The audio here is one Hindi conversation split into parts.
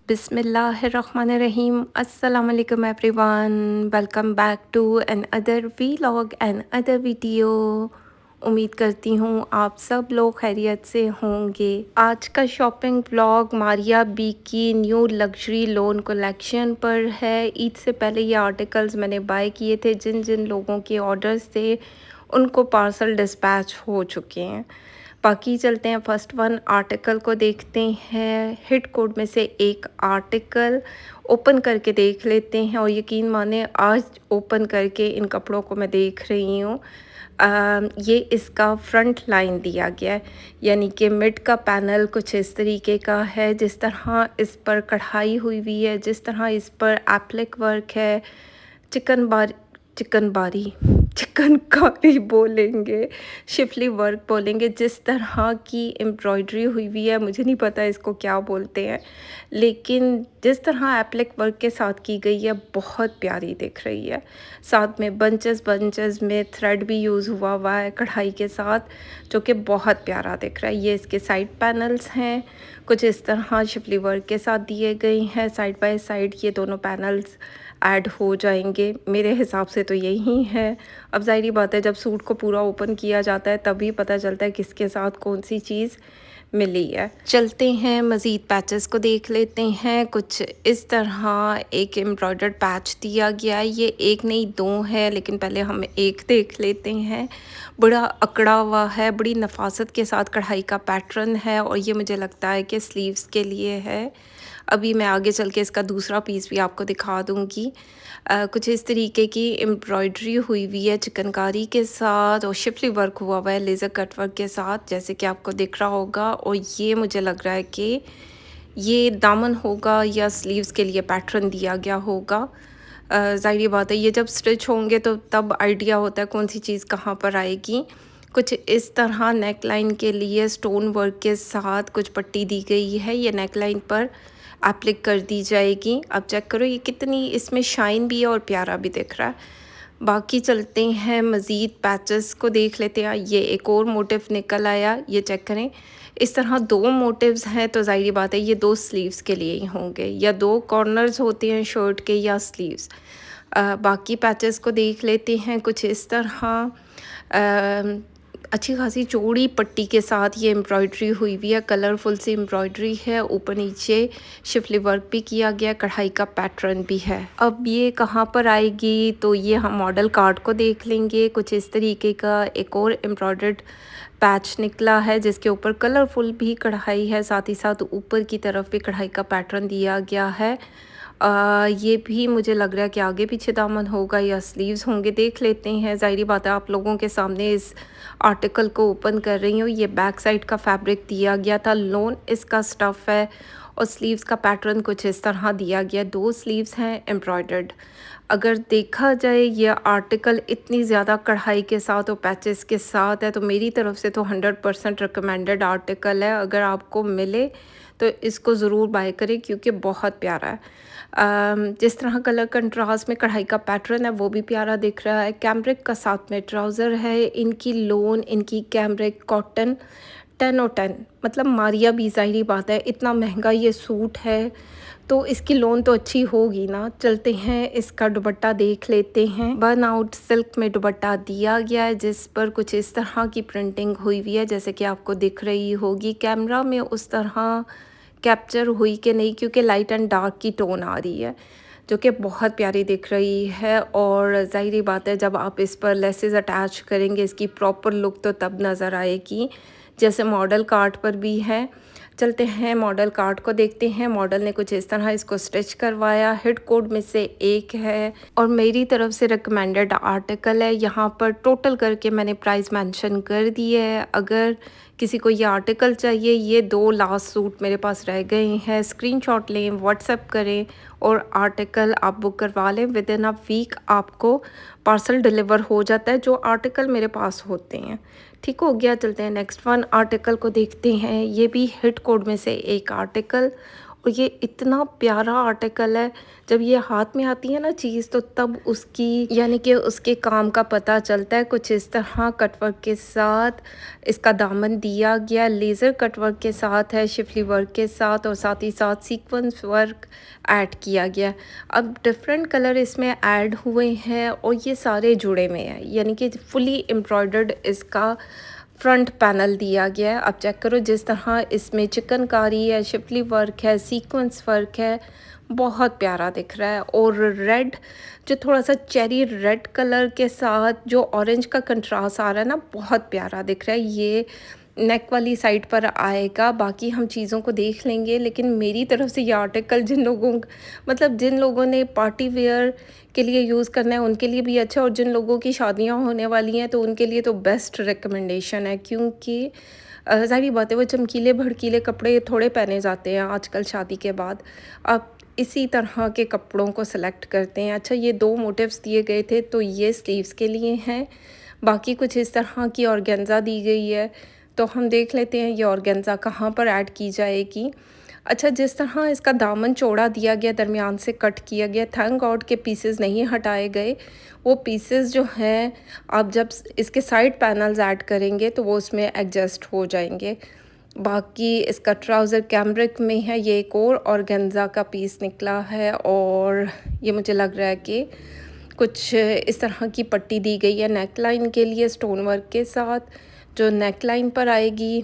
बिस्मिल्लाहिर्रहमानिर्रहीम अस्सलाम वालेकुम everyone. Welcome back to another vlog and other video. उम्मीद करती हूँ आप सब लोग खैरियत से होंगे। आज का शॉपिंग व्लॉग मारिया बी की न्यू लग्जरी लोन कलेक्शन पर है। ईद से पहले ये आर्टिकल्स मैंने बाय किए थे। जिन जिन लोगों के ऑर्डर्स थे उनको पार्सल डिस्पैच हो चुके हैं। बाकी चलते हैं फर्स्ट वन आर्टिकल को देखते हैं। हिट कोड में से एक आर्टिकल ओपन करके देख लेते हैं और यकीन माने आज ओपन करके इन कपड़ों को मैं देख रही हूँ। ये इसका फ्रंट लाइन दिया गया है, यानी कि मिड का पैनल कुछ इस तरीके का है। जिस तरह इस पर कढ़ाई हुई है, जिस तरह इस पर एप्लिक वर्क है, चिकनबारी चिकनकारी बोलेंगे, शिफली वर्क बोलेंगे, जिस तरह की एम्ब्रॉयडरी हुई है, मुझे नहीं पता इसको क्या बोलते हैं, लेकिन जिस तरह एप्लिक वर्क के साथ की गई है बहुत प्यारी दिख रही है। साथ में बंचेस में थ्रेड भी यूज़ हुआ है कढ़ाई के साथ, जो कि बहुत प्यारा दिख रहा है। ये इसके साइड पैनल्स हैं, कुछ इस तरह शिफली वर्क के साथ दिए गए हैं। साइड बाय साइड ये दोनों पैनल्स ऐड हो जाएंगे, मेरे हिसाब से तो यही है। अब ज़ाहिर बात है जब सूट को पूरा ओपन किया जाता है तभी पता चलता है किसके साथ कौन सी चीज़ मिली है। चलते हैं मज़ीद पैचेस को देख लेते हैं। कुछ इस तरह एक एम्ब्रॉयडर्ड पैच दिया गया है। ये एक नहीं दो है, लेकिन पहले हम एक देख लेते हैं। बड़ा अकड़ा हुआ है, बड़ी नफासत के साथ कढ़ाई का पैटर्न है और ये मुझे लगता है कि स्लीव्स के लिए है। अभी मैं आगे चल के इसका दूसरा पीस भी आपको दिखा दूँगी। कुछ इस तरीके की एम्ब्रॉयडरी हुई है चिकनकारी के साथ और शिफली वर्क हुआ है लेज़र कट वर्क के साथ, जैसे कि आपको दिख रहा होगा। और ये मुझे लग रहा है कि ये दामन होगा या स्लीव्स के लिए पैटर्न दिया गया होगा। ज़ाहिर बात है ये जब स्टिच होंगे तो तब आइडिया होता है कौन सी चीज़ कहाँ पर आएगी। कुछ इस तरह नेक लाइन के लिए स्टोन वर्क के साथ कुछ पट्टी दी गई है, ये नेक लाइन पर एप्लिक कर दी जाएगी। अब चेक करो ये कितनी इसमें शाइन भी है और प्यारा भी दिख रहा है। बाकी चलते हैं मज़ीद पैचेस को देख लेते हैं। ये एक और मोटिव निकल आया, ये चेक करें। इस तरह दो मोटिव्स हैं तो ज़ाहिर बात है ये दो स्लीव्स के लिए ही होंगे, या दो कॉर्नर्स होते हैं शर्ट के या स्लीव्स। बाकी पैचेस को देख लेते हैं। कुछ इस तरह अच्छी खासी चौड़ी पट्टी के साथ ये एम्ब्रॉयडरी हुई है, कलरफुल सी एम्ब्रॉयडरी है। ऊपर नीचे शिफली वर्क भी किया गया, कढ़ाई का पैटर्न भी है। अब ये कहाँ पर आएगी तो ये हम मॉडल कार्ड को देख लेंगे। कुछ इस तरीके का एक और एम्ब्रॉयडर्ड पैच निकला है जिसके ऊपर कलरफुल भी कढ़ाई है, साथ ही साथ ऊपर की तरफ भी कढ़ाई का पैटर्न दिया गया है। ये भी मुझे लग रहा है कि आगे पीछे दामन होगा या स्लीव्स होंगे, देख लेते हैं। ज़ाहिर बात है आप लोगों के सामने इस आर्टिकल को ओपन कर रही हूँ। ये बैक साइड का फैब्रिक दिया गया था, लोन इसका स्टफ़ है और स्लीव्स का पैटर्न कुछ इस तरह दिया गया। दो स्लीव्स हैं एम्ब्रॉयडर्ड। अगर देखा जाए ये आर्टिकल इतनी ज़्यादा कढ़ाई के साथ और पैचेस के साथ है तो मेरी तरफ से तो 100% रिकमेंडेड आर्टिकल है। अगर आपको मिले तो इसको ज़रूर बाय करें क्योंकि बहुत प्यारा है। जिस तरह कलर कंट्रास्ट में कढ़ाई का पैटर्न है वो भी प्यारा दिख रहा है। कैमरिक का साथ में ट्राउज़र है, इनकी लोन, इनकी कैमरिक कॉटन 10 और 10, मतलब मारिया भी ज़ाहिरी बात है इतना महंगा ये सूट है तो इसकी लोन तो अच्छी होगी ना। चलते हैं इसका दुपट्टा देख लेते हैं। बर्न आउट सिल्क में दुपट्टा दिया गया है जिस पर कुछ इस तरह की प्रिंटिंग हुई है, जैसे कि आपको दिख रही होगी। कैमरा में उस तरह कैप्चर हुई कि नहीं, क्योंकि लाइट एंड डार्क की टोन आ रही है जो कि बहुत प्यारी दिख रही है। और ज़ाहिरी बात है जब आप इस पर लेसेस अटैच करेंगे इसकी प्रॉपर लुक तो तब नज़र आएगी, जैसे मॉडल कार्ड पर भी है। चलते हैं मॉडल कार्ड को देखते हैं। मॉडल ने कुछ इस तरह इसको स्टिच करवाया। हिट कोड में से एक है और मेरी तरफ से रिकमेंडेड आर्टिकल है। यहाँ पर टोटल करके मैंने प्राइस मेंशन कर दी है। अगर किसी को ये आर्टिकल चाहिए, ये दो लास्ट सूट मेरे पास रह गए हैं, स्क्रीनशॉट लें, व्हाट्सएप करें और आर्टिकल आप बुक करवा लें। विद इन अ वीक आपको पार्सल डिलीवर हो जाता है जो आर्टिकल मेरे पास होते हैं। ठीक हो गया। चलते हैं नेक्स्ट वन आर्टिकल को देखते हैं। ये भी हिट कोड में से एक आर्टिकल और ये इतना प्यारा आर्टिकल है, जब ये हाथ में आती है ना चीज़ तो तब उसकी यानी कि उसके काम का पता चलता है। कुछ इस तरह कटवर्क के साथ इसका दामन दिया गया, लेज़र कटवर्क के साथ है, शिफली वर्क के साथ, और साथ ही साथ सीक्वेंस वर्क ऐड किया गया। अब डिफरेंट कलर इसमें ऐड हुए हैं और ये सारे जुड़े हुए हैं, यानी कि फुली एम्ब्रॉयडर्ड इसका फ्रंट पैनल दिया गया है। अब चेक करो जिस तरह इसमें चिकनकारी है, शिफली वर्क है, सीक्वेंस वर्क है, बहुत प्यारा दिख रहा है। और रेड जो थोड़ा सा चेरी रेड कलर के साथ जो ऑरेंज का कंट्रास्ट आ रहा है ना, बहुत प्यारा दिख रहा है। ये नेक वाली साइड पर आएगा, बाकी हम चीज़ों को देख लेंगे, लेकिन मेरी तरफ से ये आर्टिकल जिन लोगों ने पार्टी वेयर के लिए यूज़ करना है उनके लिए भी अच्छा है, और जिन लोगों की शादियां होने वाली हैं तो उनके लिए तो बेस्ट रिकमेंडेशन है, क्योंकि ज़ाहिर बात है वो चमकीले भड़कीले कपड़े थोड़े पहने जाते हैं आजकल शादी के बाद। आप इसी तरह के कपड़ों को सेलेक्ट करते हैं। अच्छा, ये 2 मोटिव्स दिए गए थे तो ये स्लीव्स के लिए हैं, बाकी कुछ इस तरह की ऑर्गेन्जा दी गई है। तो हम देख लेते हैं ये ऑर्गेन्जा कहाँ पर ऐड की जाएगी। अच्छा, जिस तरह इसका दामन चौड़ा दिया गया, दरमियान से कट किया गया, थैंक गॉड के पीसेस नहीं हटाए गए। वो पीसेस जो हैं आप जब इसके साइड पैनल्स ऐड करेंगे तो वो उसमें एडजस्ट हो जाएंगे। बाकी इसका ट्राउज़र कैमरिक में है, ये एक और ऑर्गेन्जा का पीस निकला है, और ये मुझे लग रहा है कि कुछ इस तरह की पट्टी दी गई है नेक लाइन के लिए स्टोन वर्क के साथ, जो नेक लाइन पर आएगी।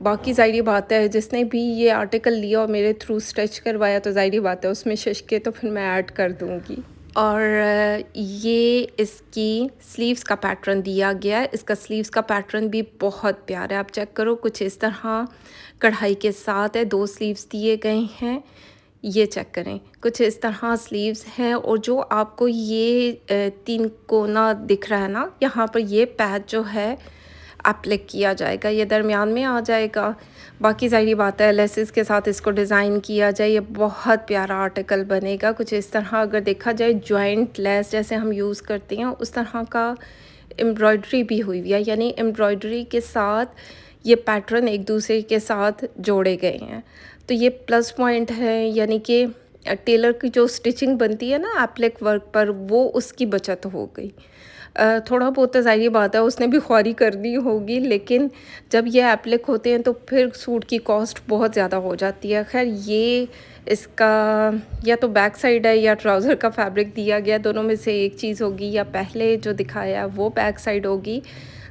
बाकी ज़ाहिर बात है जिसने भी ये आर्टिकल लिया और मेरे थ्रू स्टिच करवाया तो ज़ाहिर बात है उसमें शिशके तो फिर मैं ऐड कर दूँगी। और ये इसकी स्लीव्स का पैटर्न दिया गया है। इसका स्लीव्स का पैटर्न भी बहुत प्यारा है, आप चेक करो, कुछ इस तरह कढ़ाई के साथ है, 2 स्लीव्स दिए गए हैं। ये चेक करें, कुछ इस तरह स्लीव्स हैं, और जो आपको ये 3 कोना दिख रहा है ना, यहाँ पर ये पैच जो है एप्लिक किया जाएगा, ये दरमियान में आ जाएगा। बाकी ज़ाहिर बात है लेसेस के साथ इसको डिज़ाइन किया जाए, ये बहुत प्यारा आर्टिकल बनेगा। कुछ इस तरह अगर देखा जाए जॉइंट लेस जैसे हम यूज़ करते हैं उस तरह का एम्ब्रॉयडरी भी हुई हुई है, यानी एम्ब्रॉयडरी के साथ ये पैटर्न एक दूसरे के साथ जोड़े गए हैं। तो ये प्लस पॉइंट है, यानी कि टेलर की जो स्टिचिंग बनती है ना एप्लिक वर्क पर, वो उसकी बचत हो गई। थोड़ा बहुत तो ज़ाहिर बात है उसने भी ख्वारी करनी होगी, लेकिन जब ये एप्लिक होते हैं तो फिर सूट की कॉस्ट बहुत ज़्यादा हो जाती है। खैर, ये इसका या तो बैक साइड है या ट्राउज़र का फैब्रिक दिया गया, दोनों में से एक चीज़ होगी, या पहले जो दिखाया है वो बैक साइड होगी।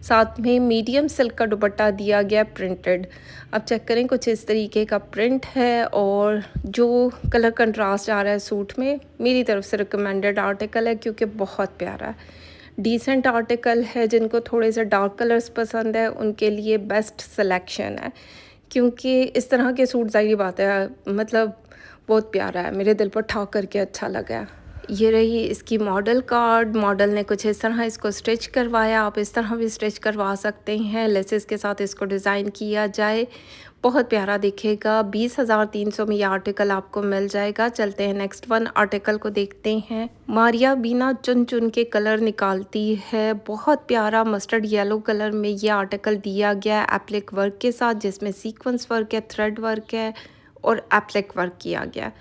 साथ में मीडियम सिल्क का दुपट्टा दिया गया प्रिंटेड। अब चेक करें, कुछ इस तरीके का प्रिंट है, और जो कलर कंट्रास्ट आ रहा है सूट में, मेरी तरफ से रिकमेंडेड आर्टिकल है क्योंकि बहुत प्यारा है, डिसेंट आर्टिकल है। जिनको थोड़े से डार्क कलर्स पसंद है उनके लिए बेस्ट सिलेक्शन है, क्योंकि इस तरह के सूट ज़ाहिर बात है मतलब बहुत प्यारा है, मेरे दिल पर ठा करके अच्छा लगा। ये रही इसकी मॉडल कार्ड। मॉडल ने कुछ इस तरह इसको स्टिच करवाया, आप इस तरह भी स्टिच करवा सकते हैं, लेसेस के साथ इसको डिज़ाइन किया जाए, बहुत प्यारा दिखेगा। 20,300 में ये आर्टिकल आपको मिल जाएगा। चलते हैं नेक्स्ट वन आर्टिकल को देखते हैं। मारिया बीना चुन चुन के कलर निकालती है, बहुत प्यारा मस्टर्ड येलो कलर में ये आर्टिकल दिया गया है एप्लिक वर्क के साथ, जिसमें सीक्वेंस वर्क है, थ्रेड वर्क है और एप्लिक वर्क किया गया।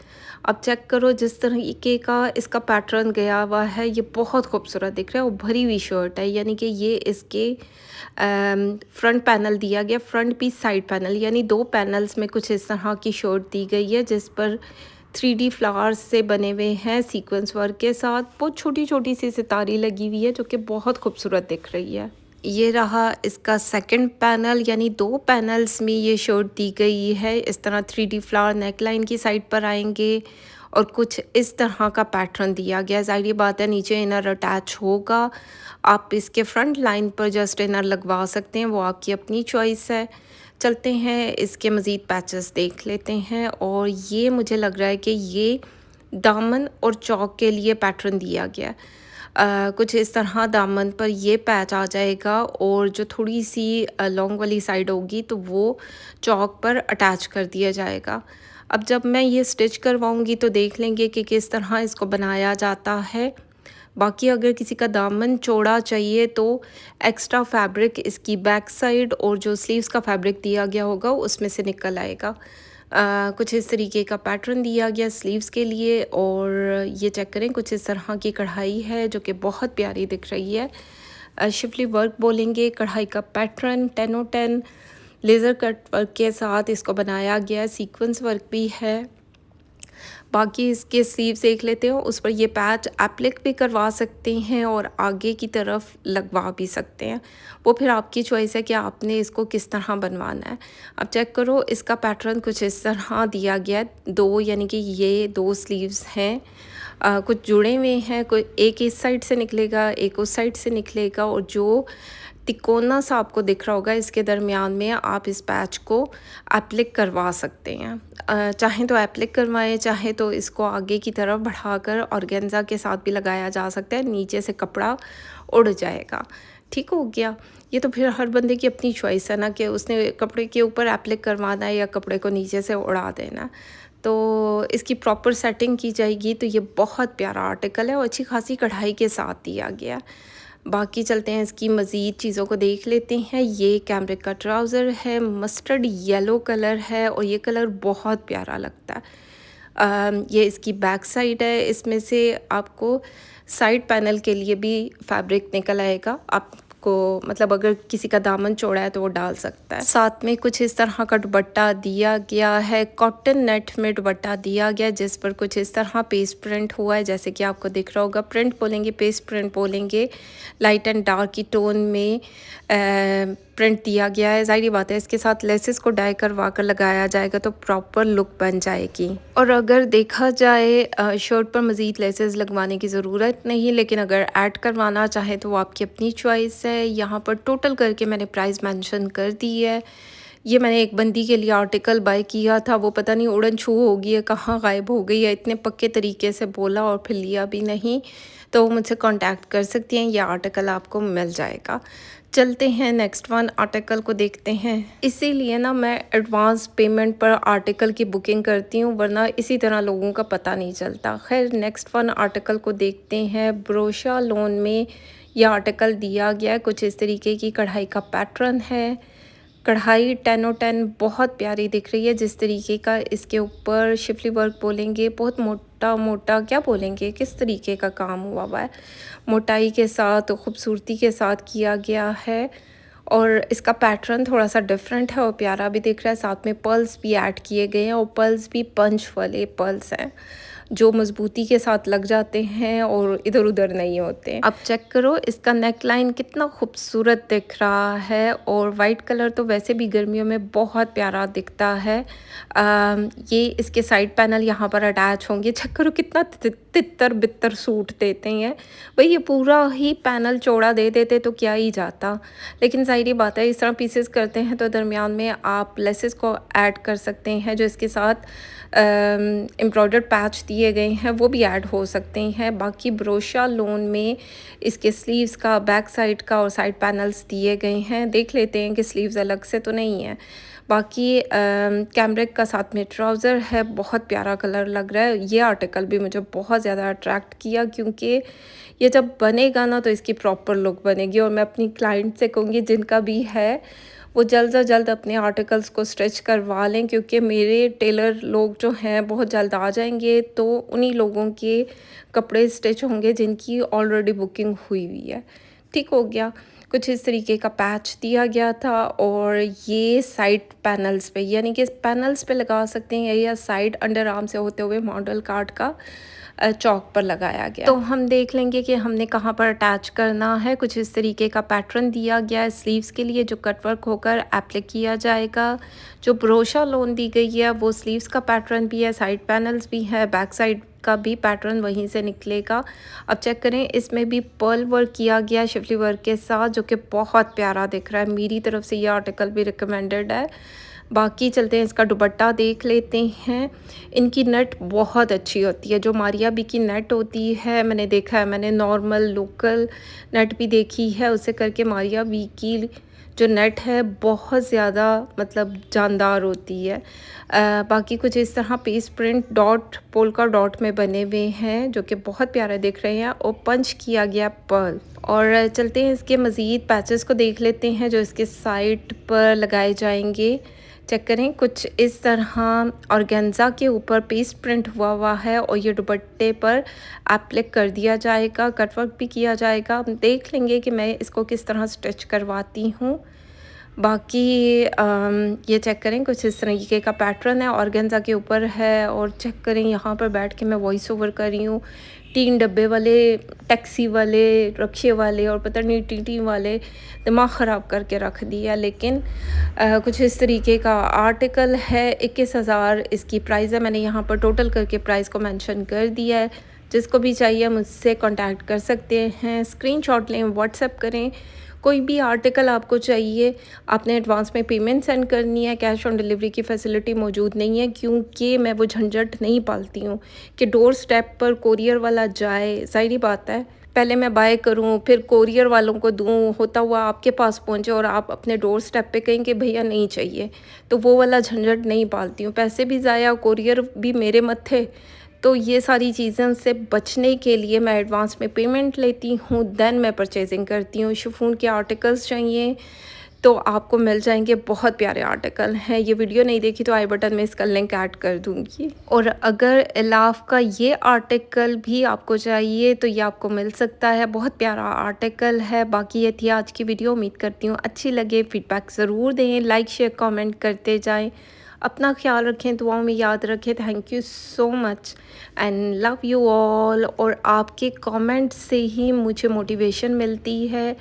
अब चेक करो जिस तरीके का इसका पैटर्न गया हुआ है, ये बहुत खूबसूरत दिख रहा है, और भरी हुई शर्ट है, यानी कि ये इसके फ्रंट पैनल दिया गया, फ्रंट पीस साइड पैनल, यानी 2 पैनल्स में कुछ इस तरह की शर्ट दी गई है, जिस पर 3D फ्लावर्स से बने हुए हैं सीक्वेंस वर्क के साथ। बहुत छोटी छोटी सी सितारी लगी हुई है जो कि बहुत खूबसूरत दिख रही है। ये रहा इसका सेकंड पैनल, यानी 2 पैनल्स में ये शर्ट दी गई है। इस तरह 3D फ्लावर नेकलाइन की साइड पर आएंगे, और कुछ इस तरह का पैटर्न दिया गया। ज़ाहिर बात है नीचे इनर अटैच होगा, आप इसके फ्रंट लाइन पर जस्ट इनर लगवा सकते हैं, वो आपकी अपनी चॉइस है। चलते हैं इसके मज़ीद पैचेस देख लेते हैं, और ये मुझे लग रहा है कि ये दामन और चौक के लिए पैटर्न दिया गया। कुछ इस तरह दामन पर ये पैच आ जाएगा, और जो थोड़ी सी लॉन्ग वाली साइड होगी तो वो चौक पर अटैच कर दिया जाएगा। अब जब मैं ये स्टिच करवाऊंगी तो देख लेंगे कि किस तरह इसको बनाया जाता है। बाकी अगर किसी का दामन चौड़ा चाहिए तो एक्स्ट्रा फैब्रिक इसकी बैक साइड और जो स्लीव्स का फैब्रिक दिया गया होगा उसमें से निकल आएगा। कुछ इस तरीके का पैटर्न दिया गया स्लीव्स के लिए। और ये चेक करें, कुछ इस तरह की कढ़ाई है जो कि बहुत प्यारी दिख रही है। शिफली वर्क बोलेंगे, कढ़ाई का पैटर्न 10/10 लेज़र कट वर्क के साथ इसको बनाया गया है, सीक्वेंस वर्क भी है। बाकी इसके स्लीव्स देख लेते हो, उस पर ये पैच एप्लिक भी करवा सकते हैं और आगे की तरफ लगवा भी सकते हैं। वो फिर आपकी चॉइस है कि आपने इसको किस तरह बनवाना है। अब चेक करो, इसका पैटर्न कुछ इस तरह दिया गया है। दो यानी कि ये दो स्लीव्स हैं, कुछ जुड़े हुए हैं, कोई एक इस साइड से निकलेगा, एक उस साइड से निकलेगा। और जो तिकोना सा आपको दिख रहा होगा, इसके दरमियान में आप इस पैच को एप्लिक करवा सकते हैं। चाहें तो एप्लिक करवाएं, चाहे तो इसको आगे की तरफ बढ़ाकर ऑर्गेन्जा के साथ भी लगाया जा सकता है, नीचे से कपड़ा उड़ जाएगा। ठीक हो गया। ये तो फिर हर बंदे की अपनी चॉइस है ना, कि उसने कपड़े के ऊपर एप्लिक करवाना है या कपड़े को नीचे से उड़ा देना है। तो इसकी प्रॉपर सेटिंग की जाएगी। तो ये बहुत प्यारा आर्टिकल है और अच्छी खासी कढ़ाई के साथ दिया गया है। बाकी चलते हैं, इसकी मज़ीद चीज़ों को देख लेते हैं। ये कैमरिक का ट्राउज़र है, मस्टर्ड येलो कलर है और ये कलर बहुत प्यारा लगता है। ये इसकी बैक साइड है। इसमें से आपको साइड पैनल के लिए भी फैब्रिक निकल आएगा। आपको मतलब अगर किसी का दामन चौड़ा है तो वो डाल सकता है। साथ में कुछ इस तरह का दुपट्टा दिया गया है, कॉटन नेट में दुपट्टा दिया गया, जिस पर कुछ इस तरह पेस्ट प्रिंट हुआ है, जैसे कि आपको दिख रहा होगा। प्रिंट बोलेंगे, पेस्ट प्रिंट बोलेंगे। लाइट एंड डार्क की टोन में प्रिंट दिया गया है। ज़ाहिर बात है, इसके साथ लेसेस को डाई करवा कर लगाया जाएगा तो प्रॉपर लुक बन जाएगी। और अगर देखा जाए, शर्ट पर मज़ीद लेसेस लगवाने की ज़रूरत नहीं, लेकिन अगर ऐड करवाना चाहे तो वो आपकी अपनी चॉइस है। यहाँ पर टोटल करके मैंने प्राइस मेंशन कर दी है। ये मैंने एक बंदी के लिए आर्टिकल बाय किया था, वो पता नहीं उड़न छू हो गई है, कहाँ गायब हो गई है, इतने पक्के तरीके से बोला और फिर लिया भी नहीं। तो वो मुझसे कांटेक्ट कर सकती हैं, ये आर्टिकल आपको मिल जाएगा। चलते हैं नेक्स्ट वन आर्टिकल को देखते हैं। इसीलिए ना मैं एडवांस पेमेंट पर आर्टिकल की बुकिंग करती हूँ, वरना इसी तरह लोगों का पता नहीं चलता। खैर, नेक्स्ट वन आर्टिकल को देखते हैं। ब्रोशा लोन में यह आर्टिकल दिया गया है। कुछ इस तरीके की कढ़ाई का पैटर्न है। कढ़ाई 10/10 बहुत प्यारी दिख रही है। जिस तरीके का इसके ऊपर शिफली वर्क बोलेंगे, बहुत मोटा मोटा क्या बोलेंगे, किस तरीके का काम हुआ है, मोटाई के साथ खूबसूरती के साथ किया गया है। और इसका पैटर्न थोड़ा सा डिफरेंट है और प्यारा भी दिख रहा है। साथ में पर्ल्स भी ऐड किए गए हैं और पर्ल्स भी पंच वाले पर्ल्स हैं जो मजबूती के साथ लग जाते हैं और इधर उधर नहीं होते। अब चेक करो, इसका नेक लाइन कितना खूबसूरत दिख रहा है और वाइट कलर तो वैसे भी गर्मियों में बहुत प्यारा दिखता है। ये इसके साइड पैनल यहाँ पर अटैच होंगे। चेक करो कितना तितर बितर सूट देते हैं भाई। ये पूरा ही पैनल चौड़ा दे देते तो क्या ही जाता, लेकिन ज़ाहिर बात है इस तरह पीसेस करते हैं तो दरमियान में आप लेसेस को ऐड कर सकते हैं, जो इसके साथ एम्ब्रॉयडर्ड पैच दिए गए हैं वो भी ऐड हो सकते हैं। बाकी ब्रोशा लोन में इसके स्लीव्स का, बैक साइड का और साइड पैनल्स दिए गए हैं। देख लेते हैं कि स्लीव्स अलग से तो नहीं है। बाकी कैमरिक का साथ में ट्राउज़र है, बहुत प्यारा कलर लग रहा है। ये आर्टिकल भी मुझे बहुत ज़्यादा अट्रैक्ट किया, क्योंकि ये जब बनेगा ना तो इसकी प्रॉपर लुक बनेगी। और मैं अपनी क्लाइंट से कहूँगी जिनका भी है वो जल्द से जल्द अपने आर्टिकल्स को स्टिच करवा लें, क्योंकि मेरे टेलर लोग जो हैं बहुत जल्द आ जाएंगे तो उन्हीं लोगों के कपड़े स्टिच होंगे जिनकी ऑलरेडी बुकिंग हुई हुई है। ठीक हो गया। कुछ इस तरीके का पैच दिया गया था और ये साइड पैनल्स पे, यानी कि पैनल्स पे लगा सकते हैं या साइड अंडर आर्म से होते हुए मॉडल कार्ड का चौक पर लगाया गया। तो हम देख लेंगे कि हमने कहाँ पर अटैच करना है। कुछ इस तरीके का पैटर्न दिया गया है स्लीव्स के लिए, जो कटवर्क होकर एप्लिक किया जाएगा। जो ब्रोशा लोन दी गई है वो स्लीव्स का पैटर्न भी है, साइड पैनल्स भी है, बैक साइड का भी पैटर्न वहीं से निकलेगा। अब चेक करें, इसमें भी पर्ल वर्क किया गया शिफली वर्क के साथ, जो कि बहुत प्यारा दिख रहा है। मेरी तरफ से ये आर्टिकल भी रिकमेंडेड है। बाकी चलते हैं, इसका दुपट्टा देख लेते हैं। इनकी नेट बहुत अच्छी होती है। जो मारिया बी की नेट होती है मैंने देखा है, मैंने नॉर्मल लोकल नेट भी देखी है, उससे करके मारिया बी की जो नेट है बहुत ज़्यादा मतलब जानदार होती है। बाकी कुछ इस तरह piece print dot polka dot में बने हुए हैं जो कि बहुत प्यारे दिख रहे हैं और पंच किया गया पर्ल। और चलते हैं इसके मज़ीद पैचेस को देख लेते हैं जो इसके साइड पर लगाए जाएंगे। चेक करें, कुछ इस तरह ऑर्गेन्जा के ऊपर पेस्ट प्रिंट हुआ हुआ है और ये दुपट्टे पर एप्लिक कर दिया जाएगा, कटवर्क भी किया जाएगा। हम देख लेंगे कि मैं इसको किस तरह स्टिच करवाती हूँ। बाकी ये चेक करें, कुछ इस तरीके का पैटर्न है, ऑर्गेन्जा के ऊपर है। और चेक करें, यहाँ पर बैठ के मैं वॉइस ओवर कर रही हूँ। 3 डब्बे वाले, टैक्सी वाले, रिक्शे वाले और पता नहीं टीटी वाले दिमाग ख़राब करके रख दिया। लेकिन कुछ इस तरीके का आर्टिकल है। 21,000 इसकी प्राइस है। मैंने यहाँ पर टोटल करके प्राइस को मेंशन कर दिया है। जिसको भी चाहिए मुझसे कांटेक्ट कर सकते हैं, स्क्रीनशॉट लें, व्हाट्सएप करें। कोई भी आर्टिकल आपको चाहिए, आपने एडवांस में पेमेंट सेंड करनी है। कैश ऑन डिलीवरी की फैसिलिटी मौजूद नहीं है, क्योंकि मैं वो झंझट नहीं पालती हूँ कि डोर स्टेप पर कोरियर वाला जाए। ज़ाहिर बात है, पहले मैं बाय करूँ, फिर कोरियर वालों को दूँ, होता हुआ आपके पास पहुँचे और आप अपने डोर स्टेप पे कहें कि भैया नहीं चाहिए। तो वो वाला झंझट नहीं पालती हूँ। पैसे भी ज़ाया, कोरियर भी मेरे मत्थे। तो ये सारी चीज़ों से बचने के लिए मैं एडवांस में पेमेंट लेती हूँ, देन मैं परचेजिंग करती हूँ। शिफॉन के आर्टिकल्स चाहिए तो आपको मिल जाएंगे, बहुत प्यारे आर्टिकल हैं। ये वीडियो नहीं देखी तो आई बटन में इसका लिंक ऐड कर दूँगी। और अगर एलाफ का ये आर्टिकल भी आपको चाहिए तो ये आपको मिल सकता है, बहुत प्यारा आर्टिकल है। बाकी ये थी आज की वीडियो, उम्मीद करती हूँ अच्छी लगे। फीडबैक ज़रूर दें, लाइक शेयर कमेंट करते जाएं। अपना ख्याल रखें, दुआओं में याद रखें। Thank you so much and love you all. और आपके कमेंट से ही मुझे मोटिवेशन मिलती है।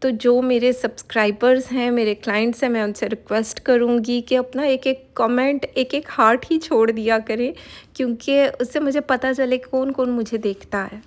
तो जो मेरे सब्सक्राइबर्स हैं, मेरे क्लाइंट्स हैं, मैं उनसे रिक्वेस्ट करूँगी कि अपना एक-एक कमेंट, एक-एक हार्ट ही छोड़ दिया करें, क्योंकि उससे मुझे पता चले कौन-कौन मुझे देखता है।